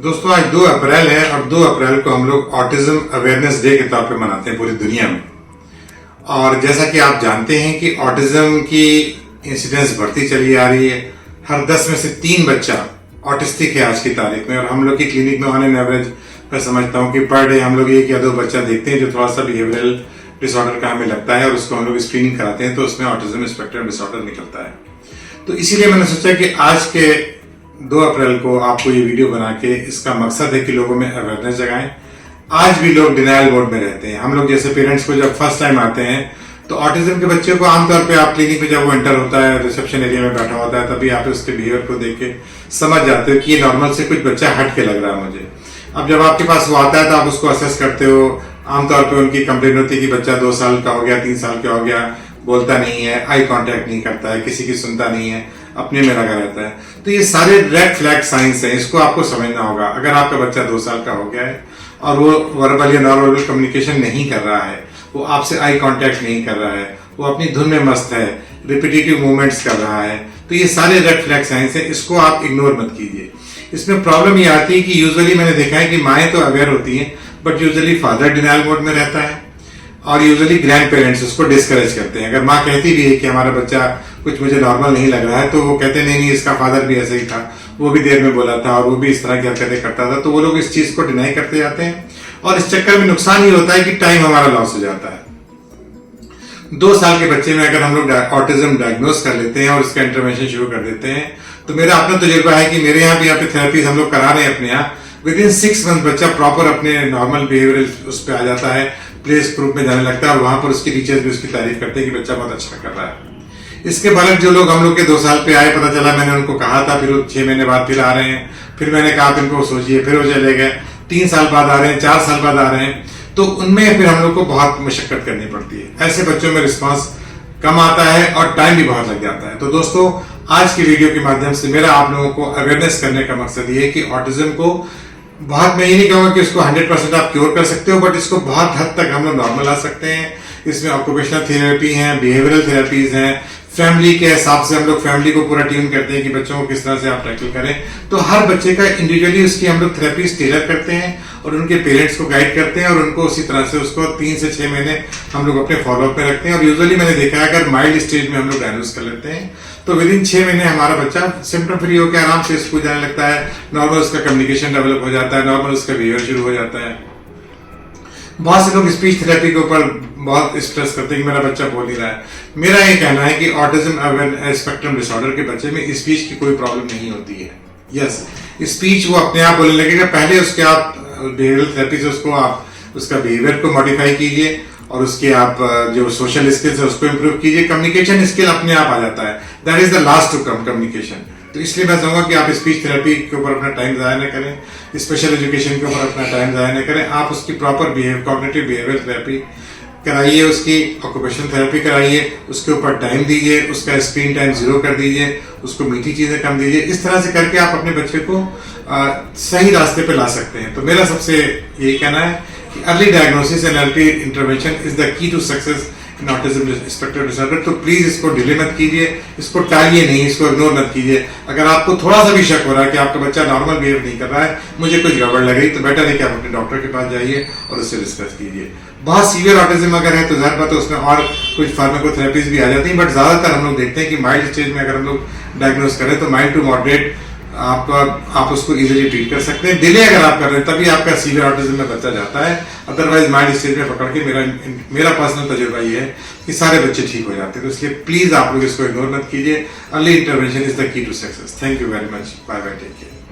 दोस्तों आज 2 अप्रैल है और 2 अप्रैल को हम लोग ऑटिज्म अवेयरनेस डे के तौर पे मनाते हैं पूरी दुनिया में। और जैसा कि आप जानते हैं कि ऑटिज्म की इंसिडेंस बढ़ती चली आ रही है। हर 10 में से 3 बच्चा ऑटिस्टिक है आज की तारीख में। और हम लोग की क्लिनिक में ऑन एन एवरेज मैं समझता हूँ कि पर डे हम लोग 1 या 2 बच्चा देखते हैं जो थोड़ा सा बिहेवियरल डिसऑर्डर का हमें लगता है और उसको हम लोग स्क्रीनिंग कराते हैं तो उसमें ऑटिज्म स्पेक्ट्रम डिसऑर्डर निकलता है। तो इसीलिए मैंने सोचा कि आज के 2 अप्रैल को आपको ये वीडियो बना के इसका मकसद है कि लोगों में अवेयरनेस जगाएं। आज भी लोग डिनायल मोड में रहते हैं। हम लोग जैसे पेरेंट्स को जब फर्स्ट टाइम आते हैं तो ऑटिज्म के बच्चे को आमतौर पे आप क्लिनिक में जब वो एंटर होता है रिसेप्शन एरिया में बैठा होता है तभी आप उसके बिहेवियर को देख के समझ जाते हो कि ये नॉर्मल से कुछ बच्चा हट के लग रहा है मुझे। अब जब आपके पास वो आता है तो आप उसको असेस करते हो। आमतौर पर उनकी कंप्लेन होती है कि बच्चा 2 साल का हो गया, 3 साल का हो गया, बोलता नहीं है, आई कांटेक्ट नहीं करता है, किसी की सुनता नहीं है, अपने में लगा रहता है। तो ये सारे रेड फ्लैग साइंस हैं, इसको आपको समझना होगा। अगर आपका बच्चा 2 साल का हो गया है और वो वर्बल या नॉन वर्बल कम्युनिकेशन नहीं कर रहा है, वो आपसे आई कांटेक्ट नहीं कर रहा है, वो अपनी धुन में मस्त है, रिपीटेटिव मूवमेंट्स कर रहा है, तो ये सारे रेड फ्लैग साइंस हैं, इसको आप इग्नोर मत कीजिए। इसमें प्रॉब्लम ये आती है कि यूजुअली मैंने देखा है कि माएँ तो अवेयर होती हैं but usually father denial mode में रहता है और यूजुअली ग्रैंड पेरेंट्स उसको डिस्करेज करते हैं। अगर माँ कहती भी है कि हमारा बच्चा कुछ मुझे नॉर्मल नहीं लग रहा है तो वो कहते नहीं इसका फादर भी ऐसे ही था, वो भी देर में बोला था और वो भी इस तरह की हरकतें करता था, तो वो लोग इस चीज को डिनाई करते जाते हैं और इस चक्कर में नुकसान ही होता है कि टाइम हमारा लॉस हो जाता है। 2 साल के बच्चे में अगर हम लोग ऑटिज्म डायग्नोस कर लेते हैं और इसका इंटरवेंशन शुरू कर देते हैं तो मेरा अपना तजुर्बा है कि मेरे यहाँ भी यहाँ पे थेरेपीज हम लोग करा रहे हैं अपने यहाँ। विद इन 6 मंथ बच्चा प्रॉपर अपने नॉर्मल बिहेवियर उस पर आ जाता है, प्ले ग्रुप में जाने लगता है और वहां पर उसके टीचर्स भी उसकी तारीफ करते हैं कि बच्चा बहुत अच्छा कर रहा है। इसके बालक जो लोग हम लोग के 2 साल पे आए, पता चला मैंने उनको कहा था, फिर 6 महीने बाद फिर आ रहे हैं, फिर मैंने कहा आप इनको सोचिए, फिर वो चले गए, 3 साल बाद आ रहे हैं, 4 साल बाद आ रहे हैं, तो उनमें फिर हम लोग को बहुत मशक्कत करनी पड़ती है। ऐसे बच्चों में रिस्पॉन्स कम आता है और टाइम भी बहुत लग जाता है। तो दोस्तों आज की वीडियो के माध्यम से मेरा आप लोगों को अवेयरनेस करने का मकसद ये है कि ऑटिज्म को बहुत, मैं ये नहीं कहूँगा कि इसको 100% आप क्योर कर सकते हो बट इसको बहुत हद तक हम लोग नॉर्मल ला सकते हैं। इसमें ऑक्यूपेशनल थेरेपी है, बिहेवियरल थेरेपीज हैं, फैमिली के हिसाब से हम लोग फैमिली को पूरा ट्यून करते हैं कि बच्चों को किस तरह से आप टैकल करें। तो हर बच्चे का इंडिविजुअली उसकी हम लोग थेरेपीज टेलर करते हैं और उनके पेरेंट्स को गाइड करते हैं और उनको उसी तरह से उसको 3 से 6 महीने हम लोग अपने फॉलोअप में रखते हैं। और यूजुअली मैंने देखा है अगर माइल्ड स्टेज में हम लोग डायग्नोस कर लेते हैं तो विद इन 6 महीने हमारा बच्चा सिम्टम फ्री होकर आराम से स्कूल जाने लगता है, नॉर्मल उसका कम्युनिकेशन डेवलप हो जाता है, नॉर्मल उसका बिहेवियर शुरू हो जाता है। बहुत से लोग स्पीच थेरेपी के ऊपर बहुत स्ट्रेस करते हैं कि मेरा बच्चा बोल नहीं रहा है। मेरा ये कहना है कि ऑटिज्म स्पेक्ट्रम डिसऑर्डर के बच्चे में स्पीच की कोई प्रॉब्लम नहीं होती है। यस, स्पीच वो अपने आप बोलने लगेगा, पहले उसके आप बिहेवियरल थेरेपी से उसको आप उसका बिहेवियर को मॉडिफाई कीजिए और उसके आप जो सोशल स्किल्स है उसको इम्प्रूव कीजिए। कम्युनिकेशन स्किल अपने आप आ जाता है, that is the last to come communication. तो इसलिए मैं चाहूंगा कि आप स्पीच थेरेपी के ऊपर अपना टाइम ज़ाया न करें, स्पेशल एजुकेशन के ऊपर अपना टाइम ज़ाया न करें। आप उसकी प्रॉपर कॉग्निटिव बिहेवियर थेरेपी कराइए, उसकी ऑक्यूपेशनल थेरेपी कराइए, उसके ऊपर टाइम दीजिए, उसका स्क्रीन टाइम 0 कर दीजिए, उसको मीठी चीज़ें कम दीजिए। इस तरह से करके आप अपने बच्चे को सही रास्ते पे ला सकते हैं। तो मेरा सबसे यही कहना है कि early diagnosis and early intervention is the key to success in autism spectrum disorder. तो प्लीज इसको डिले मत कीजिए, इसको टालिए नहीं, इसको इग्नोर मत कीजिए। अगर आपको थोड़ा सा भी शक हो रहा है कि आपका बच्चा नॉर्मल बिहेव नहीं कर रहा है, मुझे कुछ गड़बड़ लग रही, तो बेटर है कि आप अपने डॉक्टर के पास जाइए और उससे डिस्कस कीजिए। बहुत सीवियर ऑटिज्म अगर है तो ज़ाहिर बात है उसमें और कुछ फार्माकोथेरेपीज भी आ जाती हैं, बट ज़्यादातर हम लोग देखते हैं कि माइल्ड स्टेज में अगर हम लोग डायग्नोस करें तो माइल्ड टू मॉडरेट आप उसको इजीली ट्रीट कर सकते हैं। डिले अगर आप कर रहे हैं तभी आपका सीवियर ऑटिज्म में बच्चा जाता है, अदरवाइज माइल्ड स्टेज में पकड़ के मेरा पर्सनल तजुर्बा ये है कि सारे बच्चे ठीक हो जाते हैं। तो इसलिए प्लीज आप लोग इसको इग्नोर मत कीजिए। Early intervention is the key to success. Thank you very much. Bye bye, take care.